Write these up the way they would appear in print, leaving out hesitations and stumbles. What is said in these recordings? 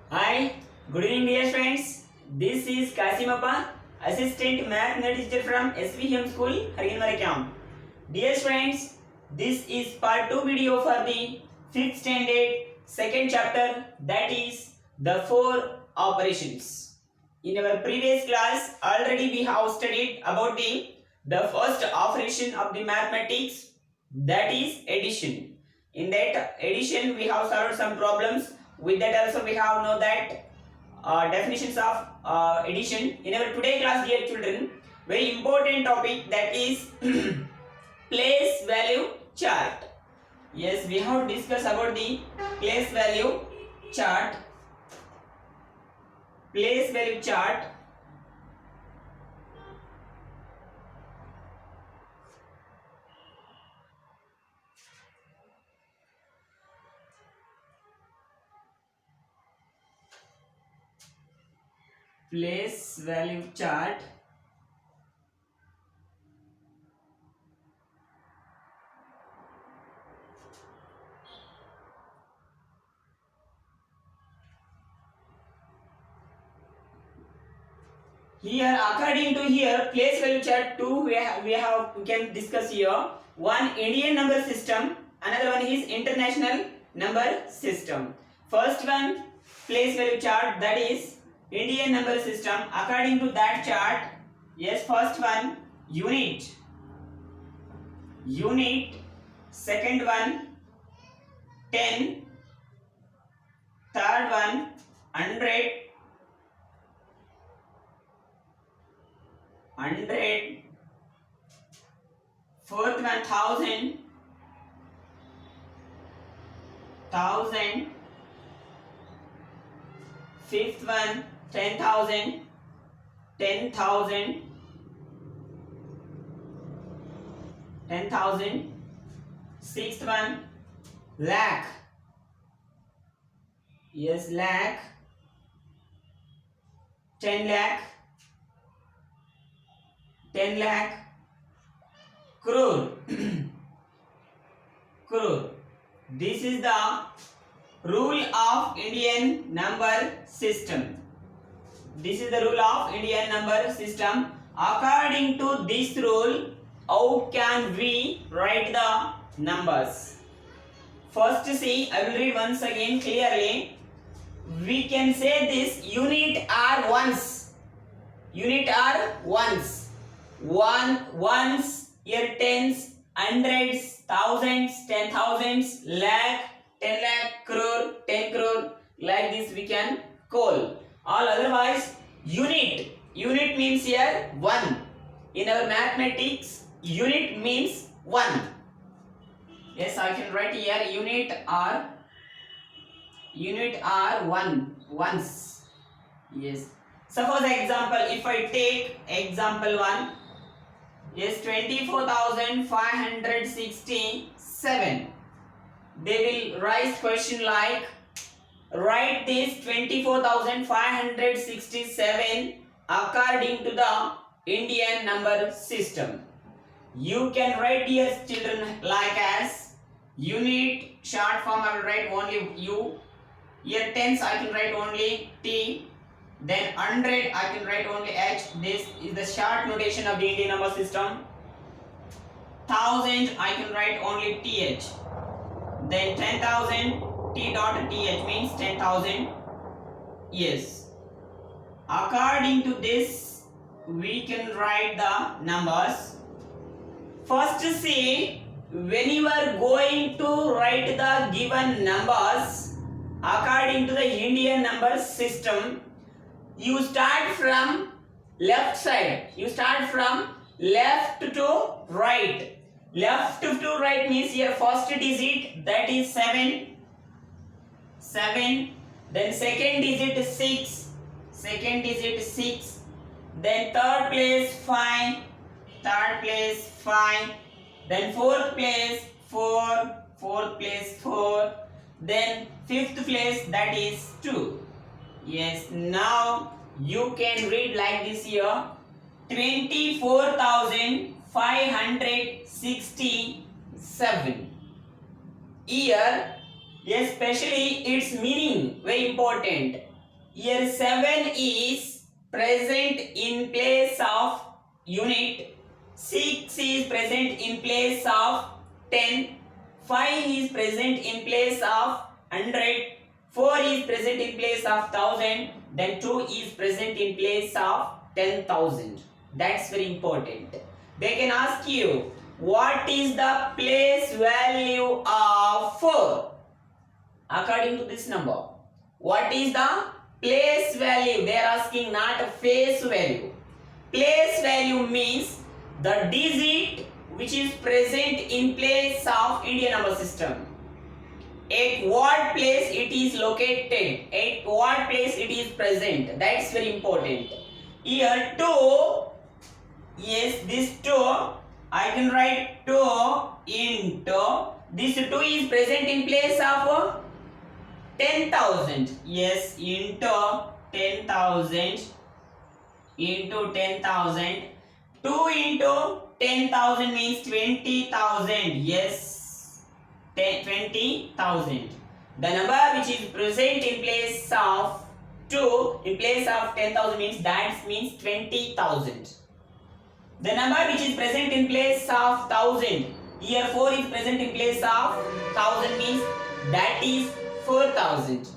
Hi, good evening dear friends. This is Kasimappa, Assistant Mathematics teacher from SVM School, Harinwara Camp. Dear friends, this is part 2 video for the 5th standard, second chapter, that is the 4 operations. In our previous class, already we have studied about the first operation of the mathematics, that is addition. In that addition, we have solved some problems. With that also we have know that definitions of addition. In our today class, dear children, very important topic, that is place value chart. Yes, we have discussed about the place value chart. Place value chart. Place value chart. Here, according to here, place value chart 2, we can discuss here. One Indian number system, another one is international number system. First one, place value chart, that is Indian number system. According to that chart, yes, first one unit. Second one 10. Third one 100. Fourth one thousand. Fifth one 10,000. 10,000. Sixth one lakh. Yes, lakh. 10 lakh. 10 lakh. Crore. Crore. This is the rule of Indian number system. This is the rule of Indian number system. According to this rule, how can we write the numbers? First, see, I will read once again clearly. We can say this unit are ones. Unit are ones. Ones, here tens, hundreds, thousands, 10,000s, lakh, 10 lakh, crore, 10 crore. Like this we can call. All otherwise unit. Unit means here one. In our mathematics, unit means one. Yes, I can write here unit are one. Ones. Yes. Suppose example, if I take example 1. Yes, 24,567. They will raise question like, write this 24,567 according to the Indian number system. You can write, dear children, like as unit, short form I will write only U. Here tens I can write only T. Then 100 I can write only H. This is the short notation of the Indian number system. 1000 I can write only TH. Then 10,000 T dot TH means 10,000. Yes. According to this, we can write the numbers. First, see, when you are going to write the given numbers according to the Indian number system, you start from left side. You start from left to right. Left to right means here first digit, that is 7. Then second digit 6. Then third place 5. Then fourth place 4. Then fifth place, that is 2. Yes, now you can read like this here, 24,567. Here, especially its meaning very important. Here 7 is present in place of unit, 6 is present in place of 10, 5 is present in place of 100, 4 is present in place of 1000, then 2 is present in place of 10,000. That's very important. They can ask you, what is the place value of 4 according to this number? What is the place value? They are asking, not a face value. Place value means the digit which is present in place of Indian number system. At what place it is located, at what place it is present. That's very important. Here 2, yes, this 2, I can write 2 into, this 2 is present in place of 10,000. Yes, into 10,000, into 10,000. 2 into 10,000 means 20,000. Yes, 20,000. The number which is present in place of 2 in place of 10,000 means that means 20,000. The number which is present in place of 1,000, here 4 is present in place of 1,000 means that is 4,000.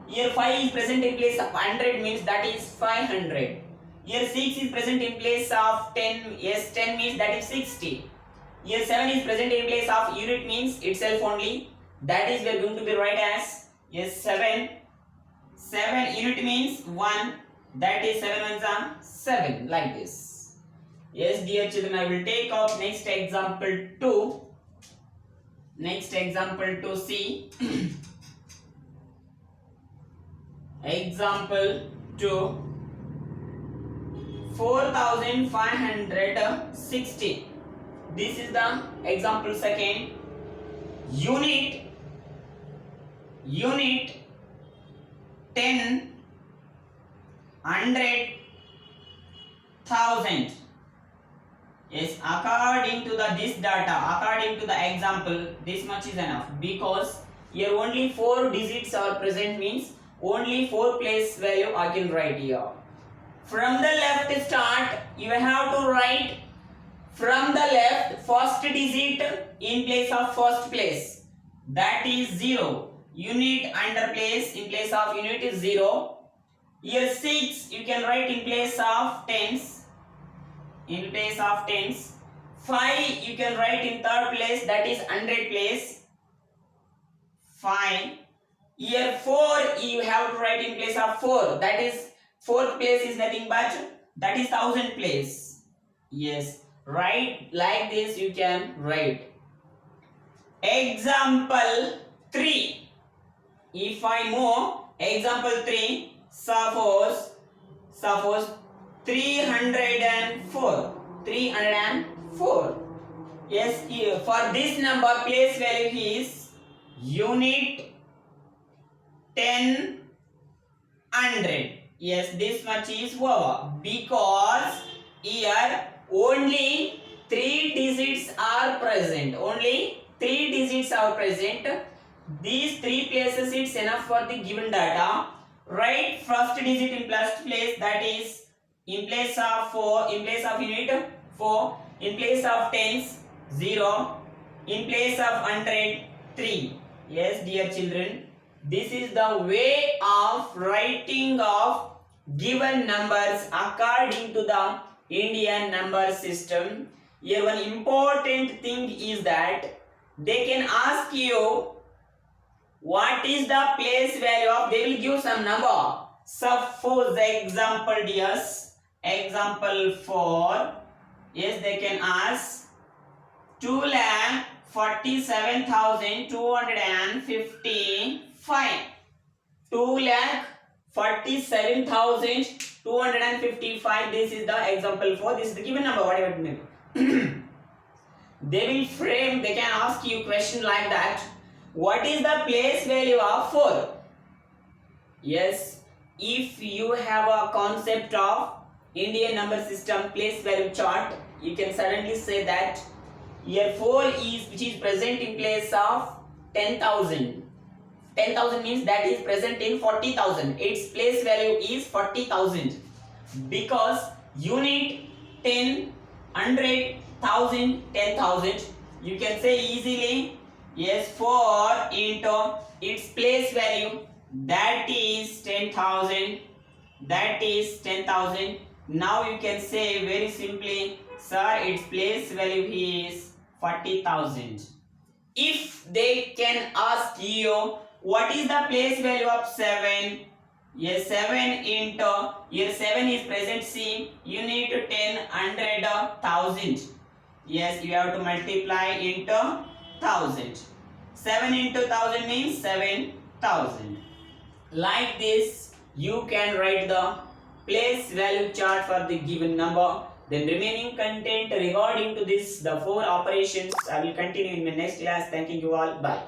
Here 5 is present in place of 100 means that is 500. Here 6 is present in place of 10, yes, 10 means that is 60. Here 7 is present in place of unit means itself only, that is we are going to be write as, yes, 7. 7 unit means 1, that is 7 ones are 7, like this. Yes, dear children, I will take up next example 2. Next example to see. Example 2. 4,560. This is the example second. Unit 10, 100, 1,000. Yes, according to this data, according to the example, this much is enough, because here only 4 digits are present means only 4 place value I can write here. From the left start, you have to write from the left first digit in place of first place, that is 0. Unit under place in place of unit is 0. Here 6 you can write in place of tens. In place of tens. 5 you can write in third place, that is 100 place. 5. Here 4 you have to write in place of 4, that is fourth place is nothing but that is 1,000 place. Yes, write like this you can write. Example 3. If I move example 3, suppose 304. 304. Yes, for this number place value is unit 10, 100. Yes, this much is over, because here only 3 digits are present. Only 3 digits are present. These 3 places it's enough for the given data. Write first digit in first place, that is in place of 4, in place of unit 4, in place of tens 0, in place of 100 3. Yes, dear children, this is the way of writing of given numbers according to the Indian number system. Here one important thing is that they can ask you what is the place value of, they will give some number. Suppose example, dears, example 4, yes, they can ask 2,47,255. 2,47,255. This is the example 4. This is the given number, whatever it may be. They will frame, they can ask you question like that. What is the place value of 4? Yes, if you have a concept of Indian number system place value chart, you can suddenly say that here 4 is which is present in place of 10,000. 10,000 means that is present in 40,000. Its place value is 40,000 because unit 10, 100, 1,000, 10,000. You can say easily yes 4 into its place value, that is 10,000. That is 10,000. Now you can say very simply, sir, its place value is 40,000. If they can ask you what is the place value of 7, yes 7 into here 7 is present, see you need to 10, 100, 1,000. Yes, you have to multiply into 1,000. 7 into 1,000 means 7,000. Like this you can write the place value chart for the given number. Then remaining content regarding to this the 4 operations I will continue in my next class. Thanking you all. Bye.